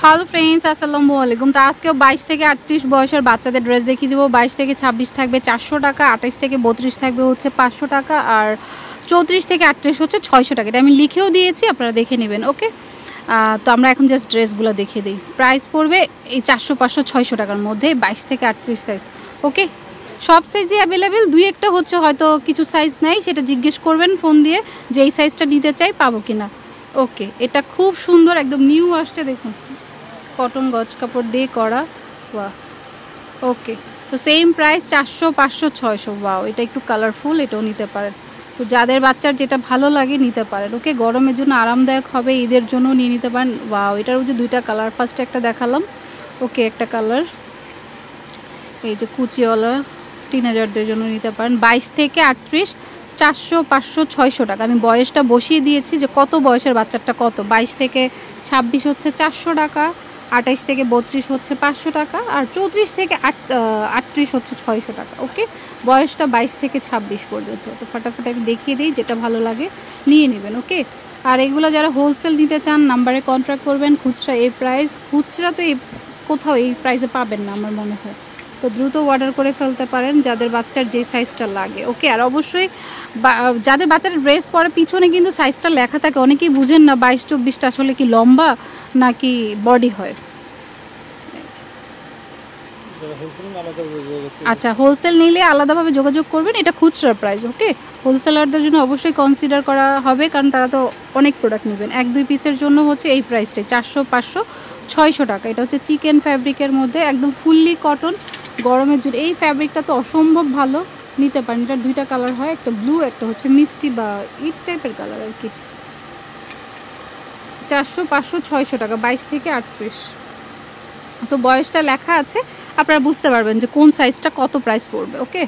Hello friends, আসসালামু আলাইকুম। তো আজকে 22 থেকে 38 বয়সের বাচ্চাদের ড্রেস দেখিয়ে দেবো। 22 থেকে 26 থাকবে 400 টাকা, 28 থেকে 32 থাকবে হচ্ছে 500 টাকা, আর 34 থেকে 38 হচ্ছে 600 টাকা। এটা আমি লিখেও দিয়েছি, আপনারা দেখে নেবেন। ওকে, তো আমরা এখন জাস্ট ড্রেসগুলো দেখিয়ে দিই। প্রাইস পড়বে এই 400, 500, 600 টাকার মধ্যে 22 থেকে 38 সাইজ। ওকে, সব সাইজই অ্যাভেলেবেল, দুই একটা হচ্ছে হয়তো কিছু সাইজ নাই, সেটা জিজ্ঞেস করবেন ফোন দিয়ে যে এই সাইজটা নিতে চাই পাবো কিনা। ওকে, এটা খুব সুন্দর, একদম নিউ আসছে, দেখুন কটন গজ কাপড় দিয়ে করা। ওয়া, ওকে, তো সেম প্রাইস 400, 500, 600। ওয়াও, এটা একটু কালারফুল, এটাও নিতে পারেন। তো যাদের বাচ্চার যেটা ভালো লাগে নিতে পারেন। ওকে, গরমের জন্য আরামদায়ক হবে, ঈদের জন্য নিয়ে নিতে পারেন। ওয়াও, এটার যে দুইটা কালার, ফার্স্টে একটা দেখালাম। ওকে, একটা কালার এই যে কুচিওয়ালা, টিনেজারদের জন্য নিতে পারেন। 22 থেকে 38, 400, 500, 600 টাকা। আমি বয়সটা বসিয়ে দিয়েছি যে কত বয়সের বাচ্চাটা কত। 22 থেকে 26 হচ্ছে 400 টাকা, 28 থেকে 32 হচ্ছে 500 টাকা, আর 34 থেকে 38 হচ্ছে 600 টাকা। ওকে, বয়সটা 22 থেকে 26 পর্যন্ত। তো ফটাফট আমি দেখিয়ে দিই, যেটা ভালো লাগে নিয়ে নেবেন। ওকে, আর এগুলো যারা হোলসেল নিতে চান নাম্বারে কন্ট্যাক্ট করবেন। খুচরা এই প্রাইস, খুচরা তো এই কোথাও এই প্রাইসে পাবেন না আমার মনে হয়। তো দ্রুত অর্ডার করে ফেলতে পারেন যাদের বাচ্চার যে সাইজটা লাগে। ওকে, আর অবশ্যই যাদের বাচ্চার ড্রেস পরে পিছনে কিন্তু সাইজটা লেখা থাকে, অনেকেই বুঝেন না 22-24টা আসলে কি লম্বা নাকি বডি হয়। আচ্ছা, হোলসেল নিলে আলাদাভাবে যোগাযোগ করবেন, এটা খুচরা প্রাইস। ওকে, হোলসেলারদের জন্য অবশ্যই কনসিডার করা হবে, কারণ তারা তো অনেক প্রোডাক্ট নেবেন। 1-2 পিসের জন্য হচ্ছে এই প্রাইসটাই 400, 500, 600 টাকা। এটা হচ্ছে চিকেন ফ্যাব্রিকের মধ্যে, একদম ফুললি কটন। গরমের জন্য এই ফ্যাব্রিকটা তো অসম্ভব ভালো, নিতে পারেন। এটার দুইটা কালার হয়, একটা ব্লু, একটা হচ্ছে মিষ্টি বা ইট টাইপের কালার আর কি। 400, 500, 600 টাকা, 22 থেকে 38। তো বয়সটা লেখা আছে, আপনারা বুঝতে পারবেন যে কোন সাইজটা কত প্রাইস পড়বে। ওকে,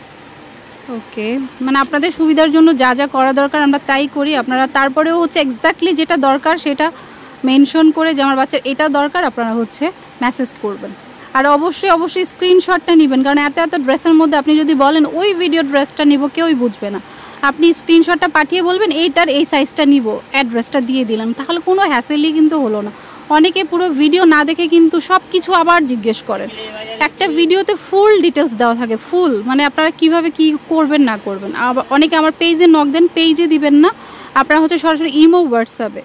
ওকে, মানে আপনাদের সুবিধার জন্য যা যা করা দরকার আমরা তাই করি। আপনারা তারপরেও হচ্ছে এক্স্যাক্টলি যেটা দরকার সেটা মেনশন করে যে আমার বাচ্চার এটা দরকার, আপনারা হচ্ছে মেসেজ করবেন। আর অবশ্যই স্ক্রিনশটটা নেবেন, কারণ এত ড্রেসের মধ্যে আপনি যদি বলেন ওই ভিডিও ড্রেসটা নিব, কেউই বুঝবে না। আপনি স্ক্রিনশটটা পাঠিয়ে বলবেন এইটার এই সাইজটা নিব, অ্যাড্রেসটা দিয়ে দিলাম, তাহলে কোনো হ্যাসেলই কিন্তু হলো না। অনেকে পুরো ভিডিও না দেখে কিন্তু সব কিছু আবার জিজ্ঞেস করেন। একটা ভিডিওতে ফুল ডিটেলস দেওয়া থাকে, ফুল, মানে আপনারা কিভাবে কি করবেন না করবেন। আবার অনেকে আমার পেজে নক দেন, পেজে দিবেন না, আপনারা হচ্ছে সরাসরি ইমো হোয়াটসঅ্যাপে,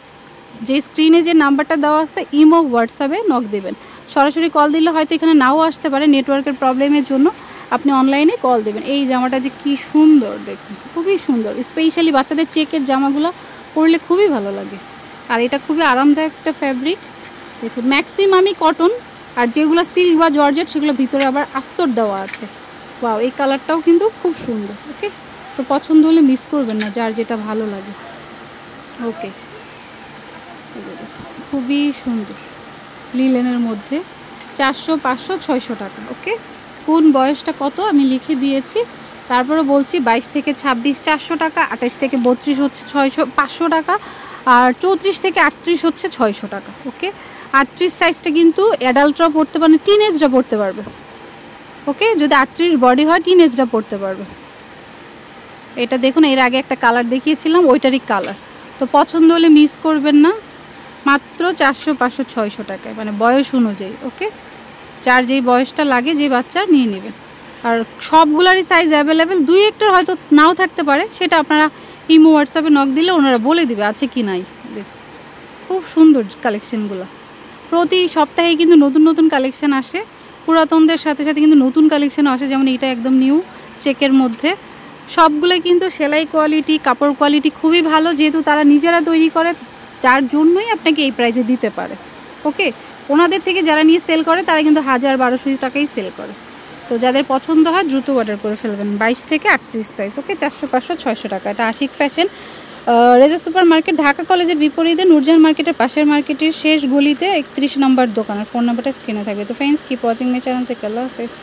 যে স্ক্রিনে যে নাম্বারটা দেওয়া আছে ইমো হোয়াটসঅ্যাপে নক দেবেন। সরাসরি কল দিলে হয়তো এখানে নাও আসতে পারে নেটওয়ার্কের প্রবলেমের জন্য, আপনি অনলাইনে কল দেবেন। এই জামাটা যে কি সুন্দর, দেখুন খুবই সুন্দর, স্পেশালি বাচ্চাদের চেকের জামাগুলো পরলে খুবই ভালো লাগে। আর এটা খুবই আরামদায়ক একটা ফ্যাব্রিক, দেখুন ম্যাক্সিমামই কটন, আর যেগুলো সিল্ক বা জর্জেট সেগুলো ভিতরে আবার আস্তর দেওয়া আছে। ওয়াও, এই কালারটাও কিন্তু খুব সুন্দর। ওকে, তো পছন্দ হলে মিস করবেন না, যার যেটা ভালো লাগে। ওকে, খুবই সুন্দর, লিলেনের মধ্যে 400, 500, 600 টাকা। ওকে, কোন বয়সটা কত আমি লিখে দিয়েছি। তারপরে বলছি 22 থেকে 26 400 টাকা, 28 থেকে 32 হচ্ছে 500 টাকা, আর 34 থেকে 38 হচ্ছে 600 টাকা। ওকে, 38 সাইজটা কিন্তু অ্যাডাল্টরা পড়তে পারে, টিনেজরা পড়তে পারবে। ওকে, যদি 38 বডি হয় টিনেজরা পড়তে পারবে। এটা দেখুন, এর আগে একটা কালার দেখিয়েছিলাম, ওইটারই কালার। তো পছন্দ হলে মিস করবেন না, মাত্র 400, 500, 600 টাকায়, মানে বয়স অনুযায়ী। ওকে, যার যেই বয়সটা লাগে, যে বাচ্চা নিয়ে নেবেন। আর সবগুলারই সাইজ অ্যাভেলেবেল, দুই একটার হয়তো নাও থাকতে পারে, সেটা আপনারা ইমো হোয়াটসঅ্যাপে নক দিলে ওনারা বলে দিবে আছে কি নাই। খুব সুন্দর কালেকশানগুলো, প্রতি সপ্তাহে কিন্তু নতুন নতুন কালেকশান আসে, পুরাতনদের সাথে সাথে কিন্তু নতুন কালেকশানও আসে। যেমন এটা একদম নিউ চেকের মধ্যে, সবগুলোই কিন্তু সেলাই কোয়ালিটি, কাপড় কোয়ালিটি খুবই ভালো, যেহেতু তারা নিজেরা তৈরি করে, যার জন্যই আপনাকে এই প্রাইসে দিতে পারে। ওকে, ওনাদের থেকে যারা নিয়ে সেল করে তারা কিন্তু 1000-1200 টাকাই সেল করে। তো যাদের পছন্দ হয় দ্রুত অর্ডার করে ফেলবেন। 22 থেকে 38 সাইজ। ওকে, 400, 500, 600 টাকা। এটা Ashik fashion, Reza super market, Dhaka কলেজের বিপরীতে নূরজাহান মার্কেটের পাশের মার্কেটের শেষ গলিতে 31 নম্বর দোকানের ফোন নাম্বারটা স্ক্রিনে থাকবে। তো friends, keep watching my channel, take care, আল্লাহ হাফেজ।